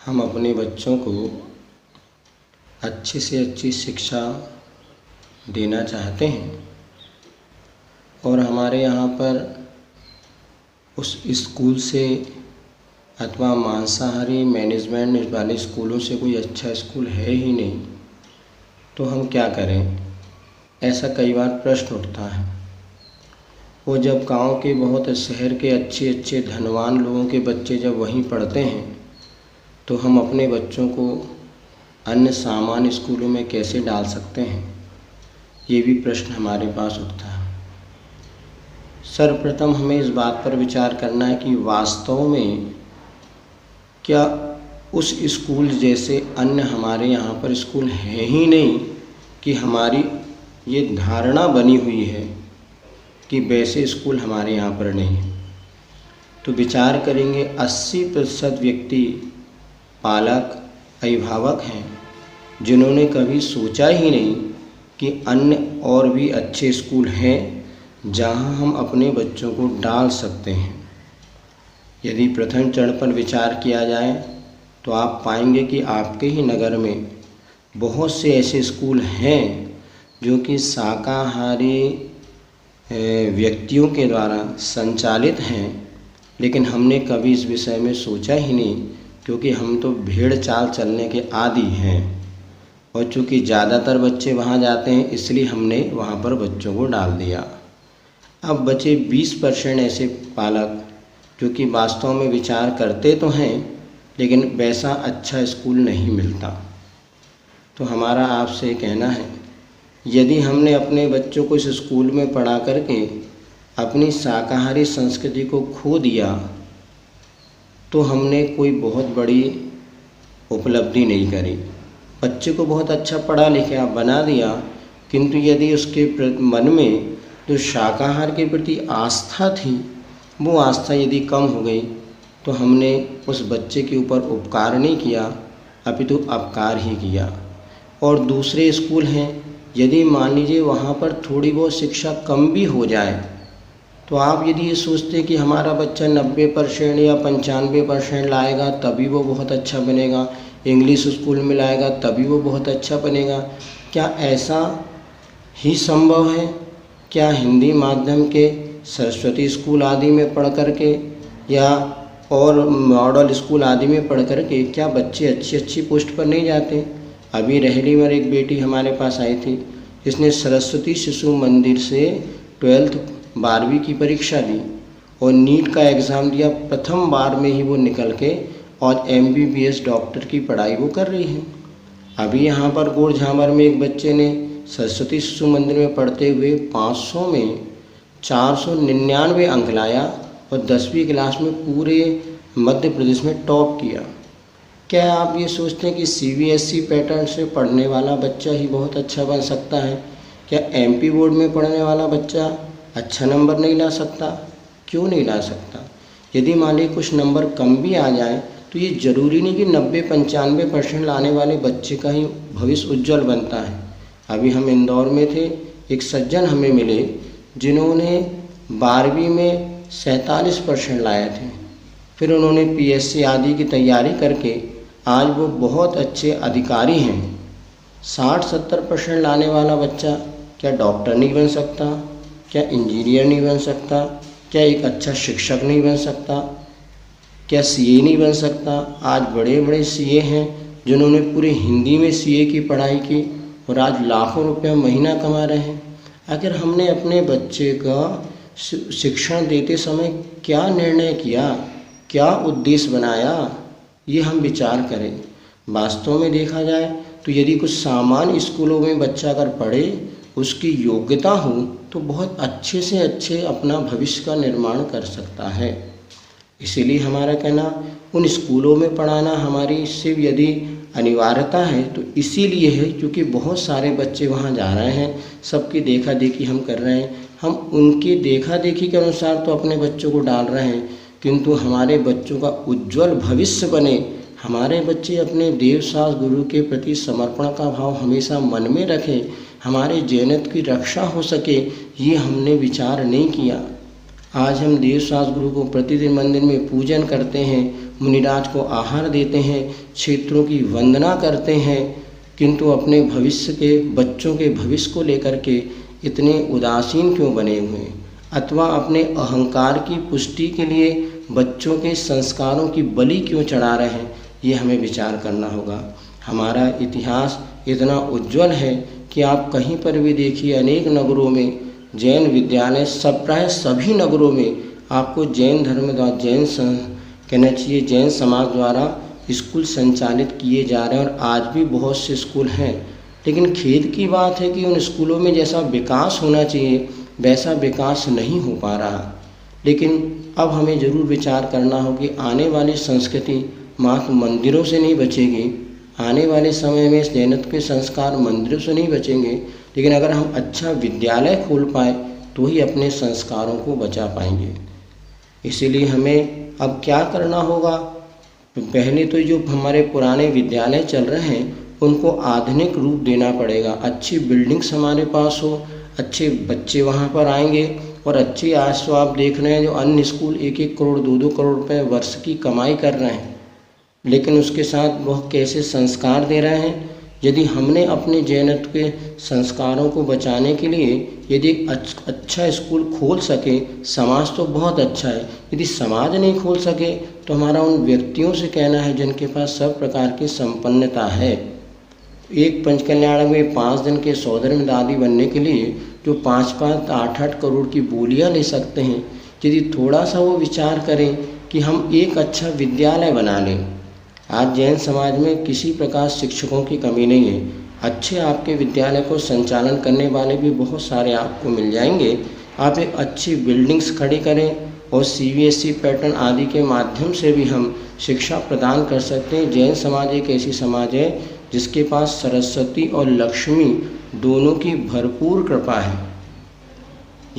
हम अपने बच्चों को अच्छी से अच्छी शिक्षा देना चाहते हैं और हमारे यहाँ पर उस स्कूल से अथवा मांसाहारी मैनेजमेंट वाले स्कूलों से कोई अच्छा स्कूल है ही नहीं, तो हम क्या करें? ऐसा कई बार प्रश्न उठता है। वो जब गांव के बहुत शहर के अच्छे अच्छे धनवान लोगों के बच्चे जब वहीं पढ़ते हैं तो हम अपने बच्चों को अन्य सामान्य स्कूलों में कैसे डाल सकते हैं, ये भी प्रश्न हमारे पास उठता है। सर्वप्रथम हमें इस बात पर विचार करना है कि वास्तव में क्या उस स्कूल जैसे अन्य हमारे यहाँ पर स्कूल है ही नहीं, कि हमारी ये धारणा बनी हुई है कि वैसे स्कूल हमारे यहाँ पर नहीं है। तो विचार करेंगे 80% व्यक्ति पालक अभिभावक हैं जिन्होंने कभी सोचा ही नहीं कि अन्य और भी अच्छे स्कूल हैं जहाँ हम अपने बच्चों को डाल सकते हैं। यदि प्रथम चरण पर विचार किया जाए तो आप पाएंगे कि आपके ही नगर में बहुत से ऐसे स्कूल हैं जो कि शाकाहारी व्यक्तियों के द्वारा संचालित हैं, लेकिन हमने कभी इस विषय में सोचा ही नहीं, क्योंकि हम तो भेड़ चाल चलने के आदी हैं और चूँकि ज़्यादातर बच्चे वहाँ जाते हैं इसलिए हमने वहाँ पर बच्चों को डाल दिया। अब बचे 20% ऐसे पालक जो कि वास्तव में विचार करते तो हैं लेकिन वैसा अच्छा स्कूल नहीं मिलता। तो हमारा आपसे कहना है, यदि हमने अपने बच्चों को इस स्कूल में पढ़ा करके अपनी शाकाहारी संस्कृति को खो दिया तो हमने कोई बहुत बड़ी उपलब्धि नहीं करी। बच्चे को बहुत अच्छा पढ़ा लिखा बना दिया, किंतु यदि उसके मन में जो शाकाहार के प्रति आस्था थी वो आस्था यदि कम हो गई तो हमने उस बच्चे के ऊपर उपकार नहीं किया, अपितु अपकार ही किया। और दूसरे स्कूल हैं, यदि मान लीजिए वहाँ पर थोड़ी बहुत शिक्षा कम भी हो जाए तो आप यदि ये सोचते कि हमारा बच्चा 90% या 95% लाएगा तभी वो बहुत अच्छा बनेगा, इंग्लिश स्कूल में लाएगा तभी वो बहुत अच्छा बनेगा, क्या ऐसा ही संभव है? क्या हिंदी माध्यम के सरस्वती स्कूल आदि में पढ़ करके या और मॉडल स्कूल आदि में पढ़ करके क्या बच्चे अच्छी पोस्ट पर नहीं जाते? अभी रहली में एक बेटी हमारे पास आई थी, इसने सरस्वती शिशु मंदिर से 12वीं की परीक्षा दी और नीट का एग्ज़ाम दिया। प्रथम बार में ही वो निकल के और MBBS डॉक्टर की पढ़ाई वो कर रही है। अभी यहाँ पर गोड़ झामर में एक बच्चे ने सरस्वती शिशु मंदिर में पढ़ते हुए 500 में 499 अंक लाया और 10वीं क्लास में पूरे मध्य प्रदेश में टॉप किया। क्या आप ये सोचते हैं कि CBSE पैटर्न से पढ़ने वाला बच्चा ही बहुत अच्छा बन सकता है? क्या MP बोर्ड में पढ़ने वाला बच्चा अच्छा नंबर नहीं ला सकता? क्यों नहीं ला सकता? यदि मान लीजिए कुछ नंबर कम भी आ जाए तो ये ज़रूरी नहीं कि 90-95% लाने वाले बच्चे का ही भविष्य उज्जवल बनता है। अभी हम इंदौर में थे, एक सज्जन हमें मिले जिन्होंने 12वीं में 47% लाए थे, फिर उन्होंने PSC आदि की तैयारी करके आज वो बहुत अच्छे अधिकारी हैं। 60-70% लाने वाला बच्चा क्या डॉक्टर नहीं बन सकता? क्या इंजीनियर नहीं बन सकता? क्या एक अच्छा शिक्षक नहीं बन सकता? क्या CA नहीं बन सकता? आज बड़े बड़े CA हैं जिन्होंने पूरे हिंदी में CA की पढ़ाई की और आज लाखों रुपये महीना कमा रहे हैं। अगर हमने अपने बच्चे का शिक्षण देते समय क्या निर्णय किया, क्या उद्देश्य बनाया, ये हम विचार करें। वास्तव में देखा जाए तो यदि कुछ सामान्य स्कूलों में बच्चा अगर पढ़े, उसकी योग्यता हो तो बहुत अच्छे से अच्छे अपना भविष्य का निर्माण कर सकता है। इसीलिए हमारा कहना, उन स्कूलों में पढ़ाना हमारी सिर्फ यदि अनिवार्यता है तो इसीलिए है क्योंकि बहुत सारे बच्चे वहाँ जा रहे हैं, सबकी देखा देखी हम कर रहे हैं। हम उनकी देखा देखी के अनुसार तो अपने बच्चों को डाल रहे हैं, किंतु हमारे बच्चों का उज्जवल भविष्य बने, हमारे बच्चे अपने देव शास्त्र गुरु के प्रति समर्पण का भाव हमेशा मन में रखें, हमारे जैनत की रक्षा हो सके, ये हमने विचार नहीं किया। आज हम देव शास्त्र गुरु को प्रतिदिन मंदिर में पूजन करते हैं मुनिराज को आहार देते हैं, क्षेत्रों की वंदना करते हैं, किंतु अपने भविष्य के बच्चों के भविष्य को लेकर के इतने उदासीन क्यों बने हुए हैं, अथवा अपने अहंकार की पुष्टि के लिए बच्चों के संस्कारों की बलि क्यों चढ़ा रहे हैं, ये हमें विचार करना होगा। हमारा इतिहास इतना उज्जवल है कि आप कहीं पर भी देखिए, अनेक नगरों में जैन विद्यालय, सब प्राय सभी नगरों में आपको जैन धर्म द्वारा कहना चाहिए जैन समाज द्वारा स्कूल संचालित किए जा रहे हैं, और आज भी बहुत से स्कूल हैं। लेकिन खेद की बात है कि उन स्कूलों में जैसा विकास होना चाहिए वैसा विकास नहीं हो पा रहा। लेकिन अब हमें ज़रूर विचार करना हो कि आने वाली संस्कृति मात्र मंदिरों से नहीं बचेगी, आने वाले समय में जैनत्व के संस्कार मंदिरों से नहीं बचेंगे, लेकिन अगर हम अच्छा विद्यालय खोल पाए तो ही अपने संस्कारों को बचा पाएंगे। इसीलिए हमें अब क्या करना होगा, पहले तो जो हमारे पुराने विद्यालय चल रहे हैं उनको आधुनिक रूप देना पड़ेगा। अच्छी बिल्डिंग्स हमारे पास हो, अच्छे बच्चे वहाँ पर आएंगे, और अच्छी आज तो आप देख रहे हैं जो अन्य स्कूल 1-1 करोड़ 2-2 करोड़ रुपए वर्ष की कमाई कर रहे हैं, लेकिन उसके साथ वह कैसे संस्कार दे रहे हैं। यदि हमने अपने जैनत्व के संस्कारों को बचाने के लिए यदि अच्छा स्कूल खोल सके, समाज तो बहुत अच्छा है, यदि समाज नहीं खोल सके तो हमारा उन व्यक्तियों से कहना है जिनके पास सब प्रकार की संपन्नता है। एक पंचकल्याण में 5 दिन के सौधर्म दादी बनने के लिए जो 5-5, 8-8 करोड़ की बोलियां ले सकते हैं, यदि थोड़ा सा वो विचार करें कि हम एक अच्छा विद्यालय बना लें। आज जैन समाज में किसी प्रकार शिक्षकों की कमी नहीं है, अच्छे आपके विद्यालय को संचालन करने वाले भी बहुत सारे आपको मिल जाएंगे। आप एक अच्छी बिल्डिंग्स खड़ी करें और CBSE पैटर्न आदि के माध्यम से भी हम शिक्षा प्रदान कर सकते हैं। जैन समाज एक ऐसी समाज है जिसके पास सरस्वती और लक्ष्मी दोनों की भरपूर कृपा है।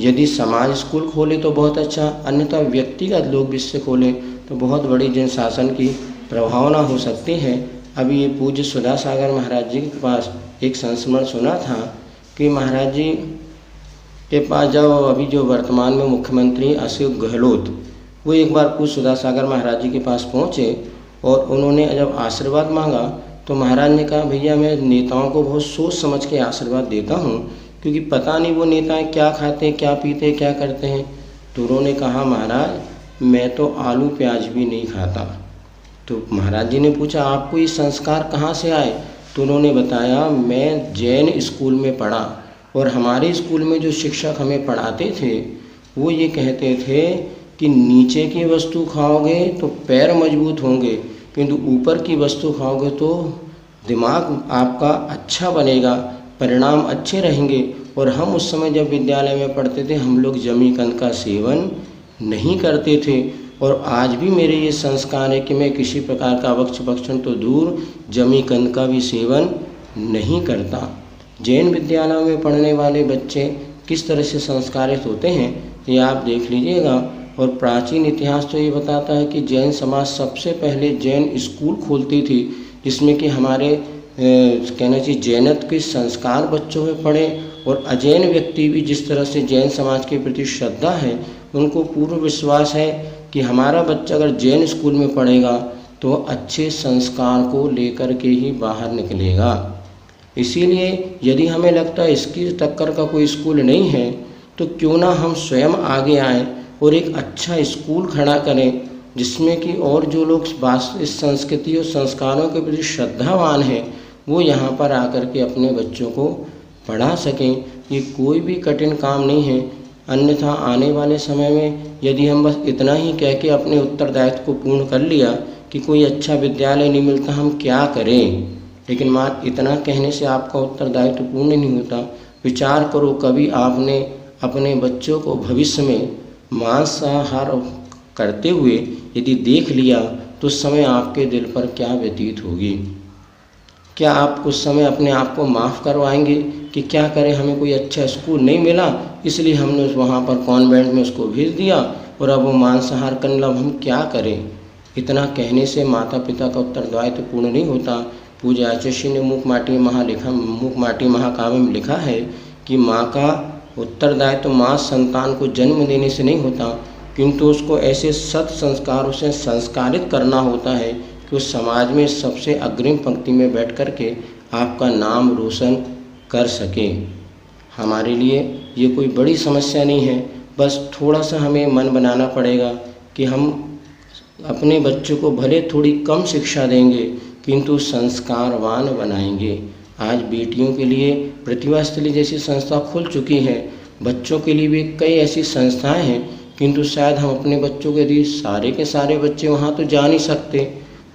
यदि समाज स्कूल खोले तो बहुत अच्छा, अन्यथा व्यक्तिगत लोग भी इससे खोलें तो बहुत बड़ी जन शासन की प्रभावना हो सकती है। अभी ये पूज्य सुधा सागर महाराज जी के पास एक संस्मरण सुना था कि महाराज जी के पास जब अभी जो वर्तमान में मुख्यमंत्री अशोक गहलोत, वो एक बार पूज्य सुधा सागर महाराज जी के पास पहुँचे और उन्होंने जब आशीर्वाद मांगा तो महाराज ने कहा, भैया मैं नेताओं को बहुत सोच समझ के आशीर्वाद देता हूँ, क्योंकि पता नहीं वो नेताएं क्या खाते हैं, क्या पीते हैं, क्या करते हैं। तो उन्होंने कहा, महाराज मैं तो आलू प्याज भी नहीं खाता। तो महाराज जी ने पूछा, आपको ये संस्कार कहाँ से आए? तो उन्होंने बताया, मैं जैन स्कूल में पढ़ा और हमारे स्कूल में जो शिक्षक हमें पढ़ाते थे वो ये कहते थे कि नीचे की वस्तु खाओगे तो पैर मजबूत होंगे, किंतु ऊपर की वस्तु खाओगे तो दिमाग आपका अच्छा बनेगा, परिणाम अच्छे रहेंगे। और हम उस समय जब विद्यालय में पढ़ते थे हम लोग जमीकंद का सेवन नहीं करते थे, और आज भी मेरे ये संस्कार है कि मैं किसी प्रकार का भक्षण तो दूर जमीकंद का भी सेवन नहीं करता। जैन विद्यालयों में पढ़ने वाले बच्चे किस तरह से संस्कारित होते हैं ये आप देख लीजिएगा। और प्राचीन इतिहास तो ये बताता है कि जैन समाज सबसे पहले जैन स्कूल खोलती थी, जिसमें कि हमारे कहना चाहिए जैनत्व के संस्कार बच्चों में पढ़े, और अजैन व्यक्ति भी जिस तरह से जैन समाज के प्रति श्रद्धा है उनको पूर्ण विश्वास है कि हमारा बच्चा अगर जैन स्कूल में पढ़ेगा तो अच्छे संस्कार को लेकर के ही बाहर निकलेगा। इसीलिए यदि हमें लगता है इसकी टक्कर का कोई स्कूल नहीं है तो क्यों ना हम स्वयं आगे आएँ और एक अच्छा स्कूल खड़ा करें, जिसमें कि और जो लोग इस संस्कृति और संस्कारों के प्रति श्रद्धावान हैं वो यहाँ पर आकर के अपने बच्चों को पढ़ा सकें। ये कोई भी कठिन काम नहीं है। अन्यथा आने वाले समय में यदि हम बस इतना ही कह के अपने उत्तरदायित्व को पूर्ण कर लिया कि कोई अच्छा विद्यालय नहीं मिलता, हम क्या करें, लेकिन मात्र इतना कहने से आपका उत्तरदायित्व पूर्ण नहीं होता। विचार करो, कभी आपने अपने बच्चों को भविष्य में मांसाहार करते हुए यदि देख लिया तो उस समय आपके दिल पर क्या व्यतीत होगी? क्या आप उस समय अपने आप को माफ़ करवाएंगे कि क्या करें, हमें कोई अच्छा स्कूल नहीं मिला इसलिए हमने वहाँ पर कॉन्वेंट में उसको भेज दिया और अब वो मांसाहार करने लगा, हम क्या करें? इतना कहने से माता पिता का उत्तरदायित्व पूर्ण नहीं होता। पूज्य आचार्य ने मूकमाटी महाकाव्य में लिखा है कि माँ का उत्तरदायित्व माँ संतान को जन्म देने से नहीं होता, किंतु उसको ऐसे सत् संस्कारों से संस्कारित करना होता है कि उस समाज में सबसे अग्रिम पंक्ति में बैठ कर के आपका नाम रोशन कर सके। हमारे लिए ये कोई बड़ी समस्या नहीं है, बस थोड़ा सा हमें मन बनाना पड़ेगा कि हम अपने बच्चों को भले थोड़ी कम शिक्षा देंगे किंतु संस्कारवान बनाएंगे। आज बेटियों के लिए प्रतिभा स्थली जैसी संस्था खुल चुकी है, बच्चों के लिए भी कई ऐसी संस्थाएं हैं, किंतु शायद हम अपने बच्चों के यदि सारे के सारे बच्चे वहाँ तो जा नहीं सकते।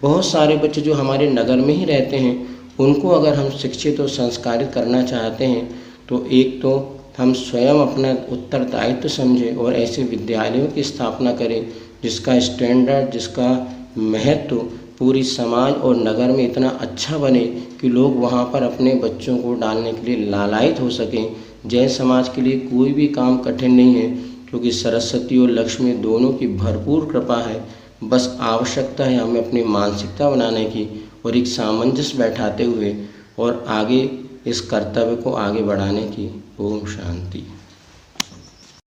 बहुत सारे बच्चे जो हमारे नगर में ही रहते हैं उनको अगर हम शिक्षित और संस्कारित करना चाहते हैं तो एक तो हम स्वयं अपना उत्तरदायित्व समझें और ऐसे विद्यालयों की स्थापना करें जिसका स्टैंडर्ड, जिसका महत्व पूरी समाज और नगर में इतना अच्छा बने कि लोग वहाँ पर अपने बच्चों को डालने के लिए लालायित हो सकें। जैन समाज के लिए कोई भी काम कठिन नहीं है, क्योंकि सरस्वती और लक्ष्मी दोनों की भरपूर कृपा है। बस आवश्यकता है हमें अपनी मानसिकता बनाने की और एक सामंजस्य बैठाते हुए और आगे इस कर्तव्य को आगे बढ़ाने की। ओम शांति।